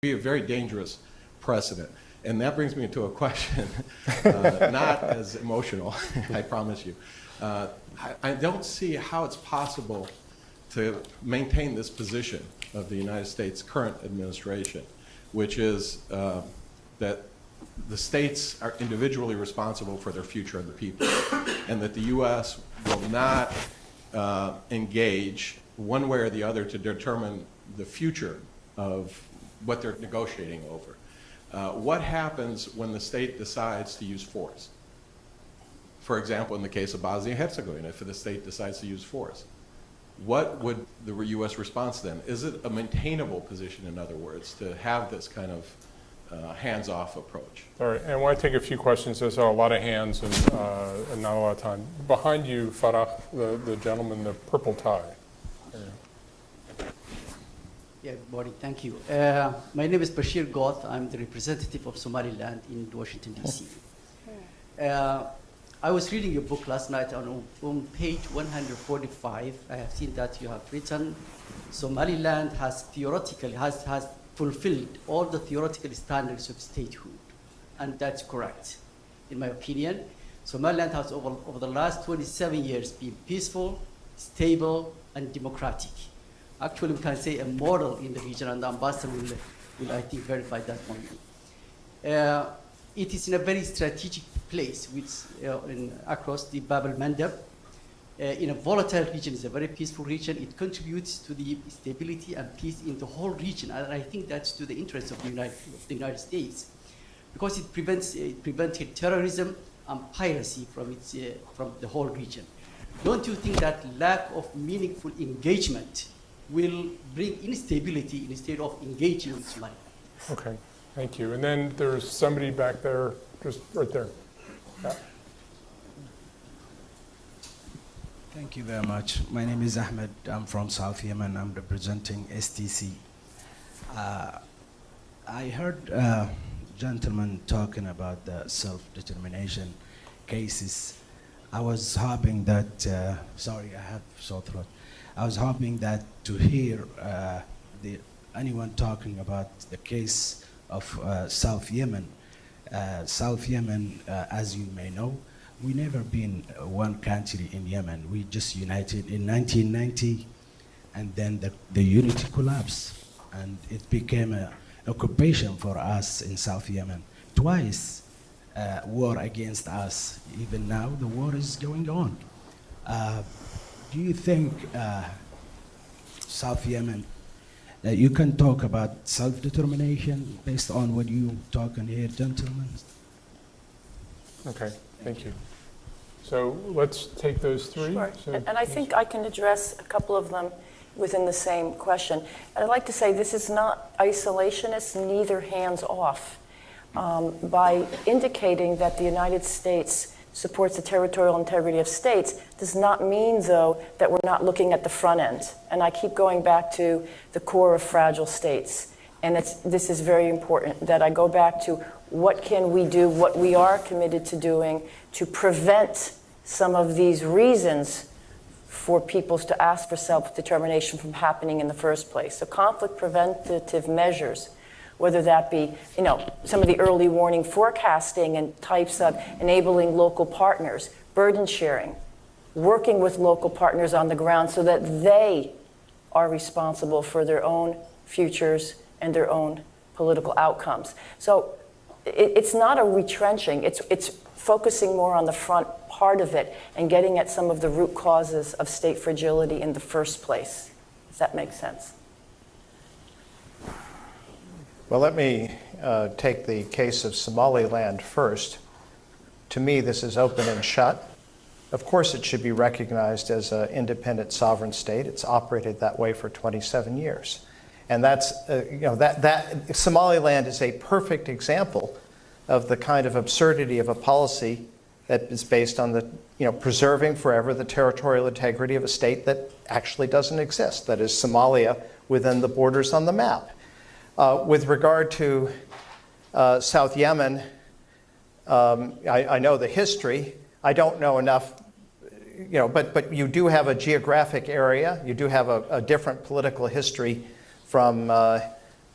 be a very dangerous precedent. And that brings me to a question, not as emotional, I promise you. I don't see how it's possible to maintain this position of the United States current administration, which is that the states are individually responsible for their future of the people, and that the U.S. will not engage one way or the other to determine the future of what they're negotiating over. What happens when the state decides to use force? For example, in the case of Bosnia and Herzegovina, if the state decides to use force, what would the U.S. response then? Is it a maintainable position, in other words, to have this kind of hands-off approach? All right, and I want to take a few questions. There's a lot of hands and not a lot of time. Behind you, Farah, the gentleman in the purple tie. Yeah, good morning. Thank you. My name is Bashir Goth. I'm the representative of Somaliland in Washington, D.C. I was reading your book last night on page 145. I have seen that you have written Somaliland has theoretically has fulfilled all the theoretical standards of statehood, and that's correct, in my opinion. Somaliland has over the last 27 years been peaceful, stable, and democratic. Actually, we can say a model in the region, and the ambassador will I think, verify that one. It is in a very strategic place across the Bab el-Mandeb. In a volatile region, it's a very peaceful region. It contributes to the stability and peace in the whole region, and I think that's to the interest of the United States, because it prevented terrorism and piracy from the whole region. Don't you think that lack of meaningful engagement will bring instability instead of engaging with Somalia? Okay, thank you. And then there's somebody back there, just right there. Yeah. Thank you very much. My name is Ahmed. I'm from South Yemen. I'm representing STC. I heard gentlemen talking about the self-determination cases. I was hoping that, sorry, I have sore throat. I was hoping that to hear anyone talking about the case of South Yemen. South Yemen, as you may know, we never been one country in Yemen. We just united in 1990, and then the unity collapsed, and it became an occupation for us in South Yemen. Twice, war against us. Even now, the war is going on. Do you think South Yemen, you can talk about self-determination based on what you talking here, gentlemen? Okay, thank you. So let's take those three. Sure. So, and I think I can address a couple of them within the same question. And I'd like to say this is not isolationist, neither hands off. By indicating that the United States supports the territorial integrity of states does not mean, though, that we're not looking at the front end. And I keep going back to the core of fragile states. And this is very important, that I go back to what can we do, what we are committed to doing to prevent some of these reasons for peoples to ask for self-determination from happening in the first place. So conflict preventative measures, whether that be, some of the early warning forecasting and types of enabling local partners, burden sharing, working with local partners on the ground so that they are responsible for their own futures and their own political outcomes. So it's not a retrenching, it's focusing more on the front part of it and getting at some of the root causes of state fragility in the first place, if that makes sense. Well, let me take the case of Somaliland first. To me, this is open and shut. Of course, it should be recognized as an independent sovereign state. It's operated that way for 27 years. And that's, Somaliland is a perfect example of the kind of absurdity of a policy that is based on the, preserving forever the territorial integrity of a state that actually doesn't exist, that is Somalia within the borders on the map. With regard to South Yemen, I know the history. I don't know enough, but you do have a geographic area. You do have a different political history from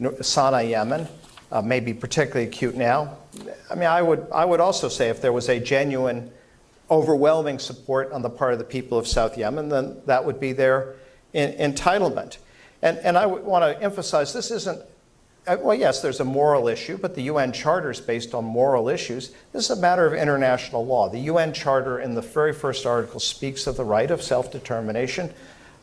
Sana'a, Yemen, may be particularly acute now. I mean, I would also say if there was a genuine, overwhelming support on the part of the people of South Yemen, then that would be their entitlement. And I want to emphasize this isn't, well, yes, there's a moral issue, but the UN Charter is based on moral issues. This is a matter of international law. The UN Charter in the very first article speaks of the right of self-determination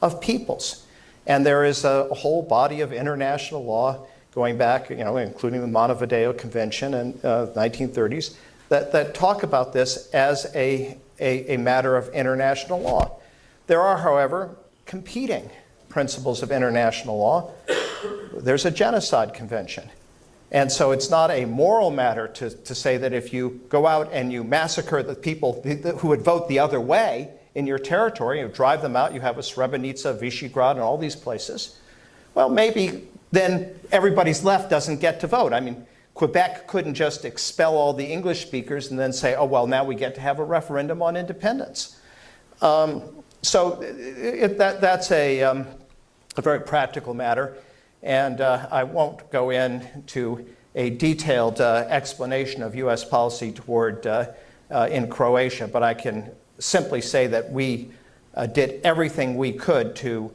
of peoples. And there is a whole body of international law going back, including the Montevideo Convention in 1930s, that talk about this as a matter of international law. There are, however, competing principles of international law. There's a genocide convention. And so it's not a moral matter to say that if you go out and you massacre the people who would vote the other way in your territory, you drive them out, you have a Srebrenica, Visegrad, and all these places, well, maybe then everybody's left doesn't get to vote. I mean, Quebec couldn't just expel all the English speakers and then say, oh, well, now we get to have a referendum on independence. So that's a very practical matter. And I won't go into a detailed explanation of U.S. policy toward in Croatia, but I can simply say that we did everything we could to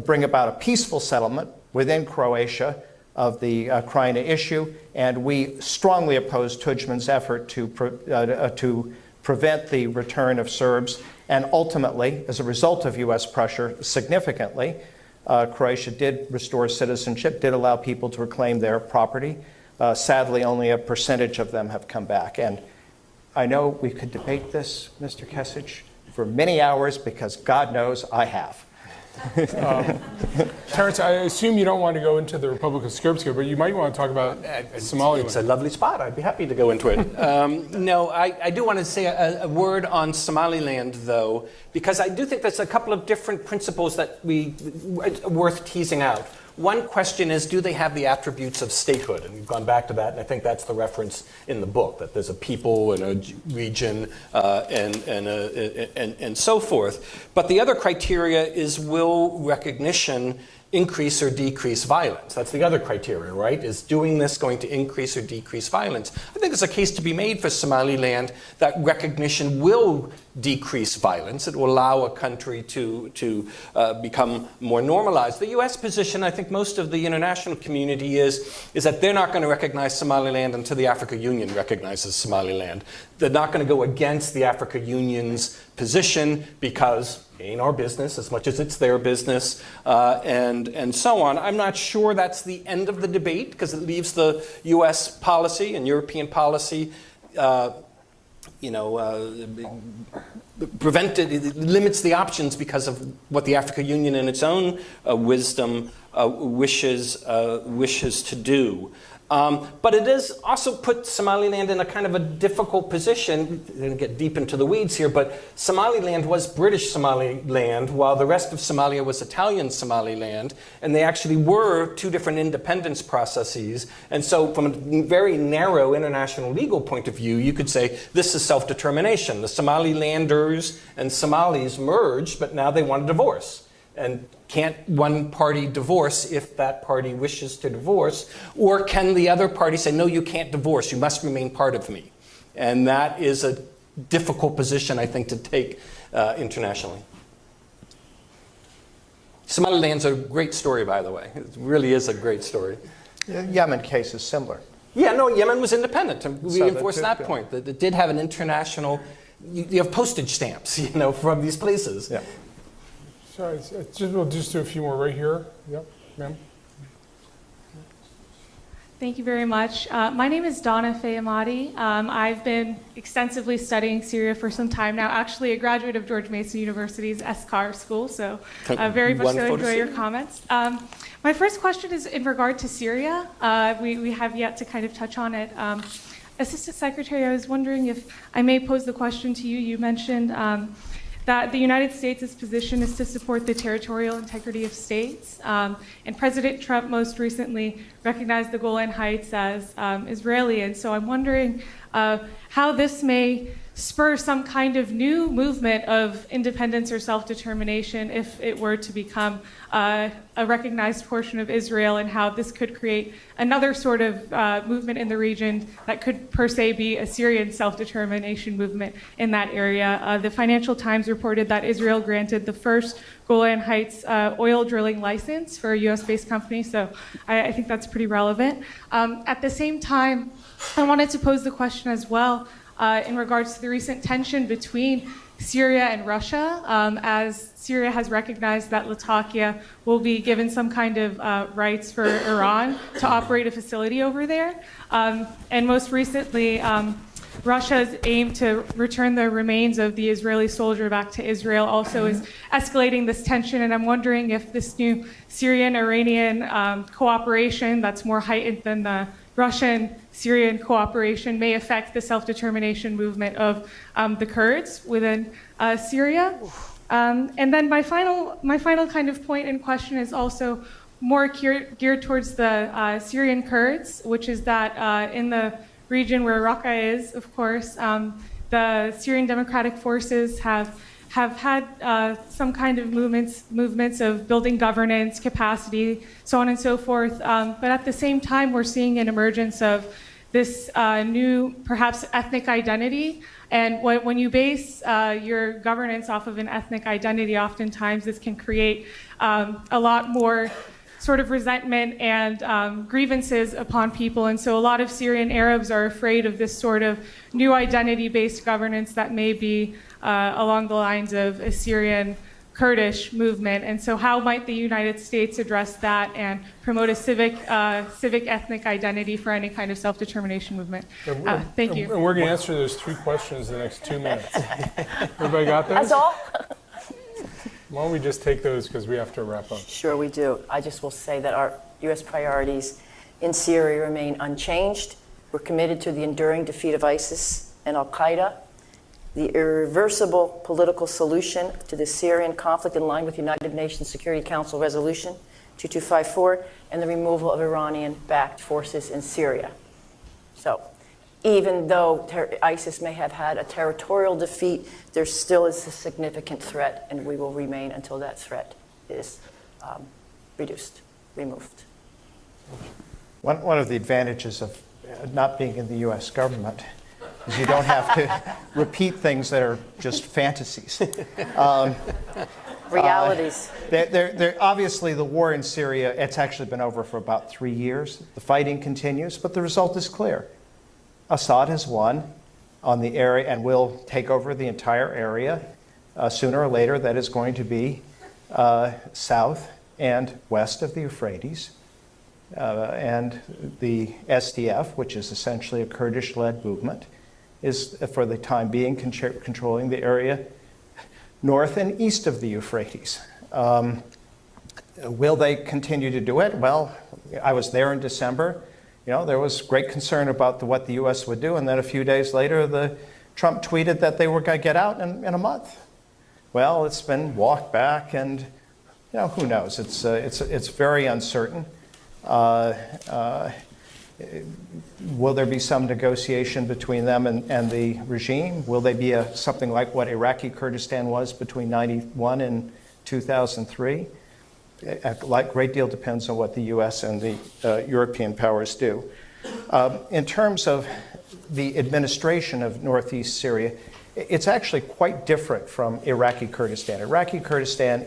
bring about a peaceful settlement within Croatia of the Krajina issue, and we strongly opposed Tudjman's effort to prevent the return of Serbs, and ultimately, as a result of U.S. pressure, significantly, Croatia did restore citizenship, did allow people to reclaim their property. Sadly, only a percentage of them have come back. And I know we could debate this, Mr. Kesich, for many hours, because God knows I have. Terrence, I assume you don't want to go into the Republic of Srpska, but you might want to talk about Somaliland. It's a lovely spot. I'd be happy to go into it. No, I do want to say a word on Somaliland, though, because I do think there's a couple of different principles that worth teasing out. One question is, do they have the attributes of statehood? And we've gone back to that, and I think that's the reference in the book, that there's a people and a region and so forth. But the other criteria is, will recognition increase or decrease violence? That's the other criteria, right? Is doing this going to increase or decrease violence? I think there's a case to be made for Somaliland that recognition will decrease violence. It will allow a country to become more normalized. The U.S. position, I think most of the international community is that they're not going to recognize Somaliland until the African Union recognizes Somaliland. They're not going to go against the African Union's position because it ain't our business as much as it's their business, and so on. I'm not sure that's the end of the debate, because it leaves the U.S. policy and European policy it limits the options because of what the African Union in its own wisdom wishes to do. But it does also put Somaliland in a kind of a difficult position. We're going to get deep into the weeds here, but Somaliland was British Somaliland, while the rest of Somalia was Italian Somaliland, and they actually were two different independence processes. And so from a very narrow international legal point of view, you could say this is self-determination. The Somalilanders and Somalis merged, but now they want a divorce. And can't one party divorce if that party wishes to divorce? Or can the other party say, no, you can't divorce, you must remain part of me? And that is a difficult position, I think, to take internationally. Somaliland's a great story, by the way. It really is a great story. The Yemen case is similar. Yeah, no, Yemen was independent. To reinforce that point, that it did have an international, you have postage stamps, from these places. Yeah. Sorry, we'll just do a few more right here. Yep, ma'am. Thank you very much. My name is Donna Fayamadi. I've been extensively studying Syria for some time now, actually a graduate of George Mason University's Escar School, so very much so enjoy your comments. My first question is in regard to Syria. We have yet to kind of touch on it. Assistant Secretary, I was wondering if I may pose the question to you. You mentioned that the United States' position is to support the territorial integrity of states. And President Trump most recently recognized the Golan Heights as Israeli. And so I'm wondering how this may spur some kind of new movement of independence or self-determination if it were to become a recognized portion of Israel, and how this could create another sort of movement in the region that could per se be a Syrian self-determination movement in that area. The Financial Times reported that Israel granted the first Golan Heights oil drilling license for a US-based company, so I think that's pretty relevant. At the same time, I wanted to pose the question as well in regards to the recent tension between Syria and Russia, as Syria has recognized that Latakia will be given some kind of rights for Iran to operate a facility over there. And most recently, Russia's aim to return the remains of the Israeli soldier back to Israel also is escalating this tension. And I'm wondering if this new Syrian-Iranian cooperation that's more heightened than the Russian-Syrian cooperation may affect the self-determination movement of the Kurds within Syria. And then my final kind of point in question is also more geared towards the Syrian Kurds, which is that in the region where Raqqa is, of course, the Syrian Democratic Forces have had some kind of movements of building governance, capacity, so on and so forth. But at the same time, we're seeing an emergence of this new, perhaps, ethnic identity. And when you base your governance off of an ethnic identity, oftentimes this can create a lot more sort of resentment and grievances upon people. And so a lot of Syrian Arabs are afraid of this sort of new identity-based governance that may be along the lines of a Syrian Kurdish movement. And so how might the United States address that and promote a civic ethnic identity for any kind of self-determination movement? Thank you. And we're going to answer those 3 questions in the next 2 minutes. Everybody got those? That's all? Why don't we just take those because we have to wrap up. Sure we do. I just will say that our U.S. priorities in Syria remain unchanged. We're committed to the enduring defeat of ISIS and al-Qaeda, the irreversible political solution to the Syrian conflict in line with United Nations Security Council Resolution 2254, and the removal of Iranian-backed forces in Syria. So, even though ISIS may have had a territorial defeat, there still is a significant threat, and we will remain until that threat is removed. One of the advantages of not being in the U.S. government is you don't have to repeat things that are just fantasies. Realities. Obviously, the war in Syria, it's actually been over for about 3 years. The fighting continues, but the result is clear. Assad has won on the area and will take over the entire area sooner or later. That is going to be south and west of the Euphrates. And the SDF, which is essentially a Kurdish-led movement, is for the time being controlling the area north and east of the Euphrates. Will they continue to do it? Well, I was there in December. You know, there was great concern about what the U.S. would do, and then a few days later, Trump tweeted that they were going to get out in a month. Well, it's been walked back, and who knows? It's very uncertain. Will there be some negotiation between them and the regime? Will they be something like what Iraqi Kurdistan was between 1991 and 2003? A great deal depends on what the U.S. and the European powers do. In terms of the administration of northeast Syria, it's actually quite different from Iraqi Kurdistan. Iraqi Kurdistan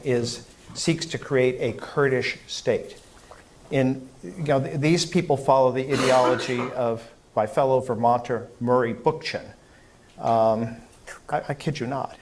seeks to create a Kurdish state. These people follow the ideology of my fellow Vermonter Murray Bookchin. I kid you not.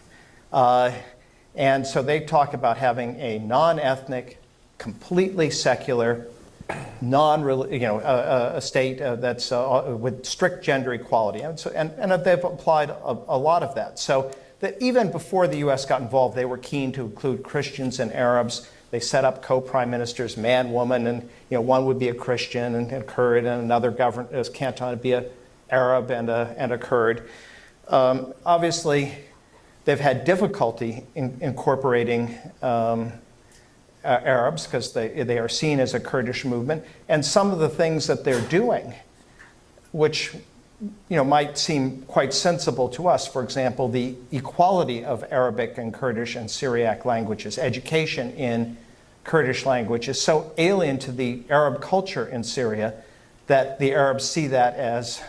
And so they talk about having a non-ethnic, completely secular, a state that's with strict gender equality, and they've applied a lot of that. So that even before the U.S. got involved, they were keen to include Christians and Arabs. They set up co-prime ministers, man, woman, and one would be a Christian and a Kurd, and another canton would be an Arab and a Kurd. Obviously, they've had difficulty in incorporating Arabs because they are seen as a Kurdish movement, and some of the things that they're doing, which might seem quite sensible to us. For example, the equality of Arabic and Kurdish and Syriac languages. Education in Kurdish language is so alien to the Arab culture in Syria that the Arabs see that as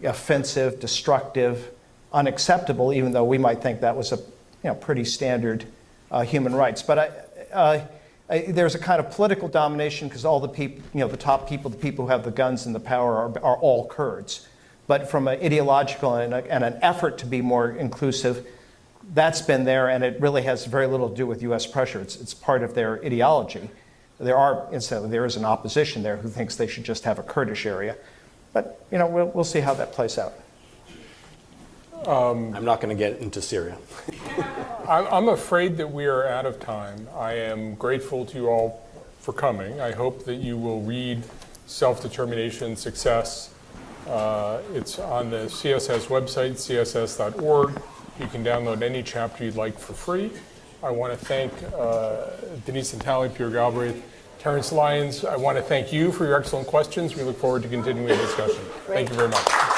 offensive, destructive, unacceptable, even though we might think that was a pretty standard human rights. But there's a kind of political domination because all the people, the top people, the people who have the guns and the power are all Kurds. But from an ideological and an effort to be more inclusive, that's been there, and it really has very little to do with U.S. pressure. It's part of their ideology. Incidentally, there is an opposition there who thinks they should just have a Kurdish area. But, we'll see how that plays out. I'm not going to get into Syria. I'm afraid that we are out of time. I am grateful to you all for coming. I hope that you will read Self-Determination Success. It's on the CSS website, css.org. You can download any chapter you'd like for free. I want to thank Denise Natali, Pierre Galbraith, Terrence Lyons. I want to thank you for your excellent questions. We look forward to continuing the discussion. Thank you very much.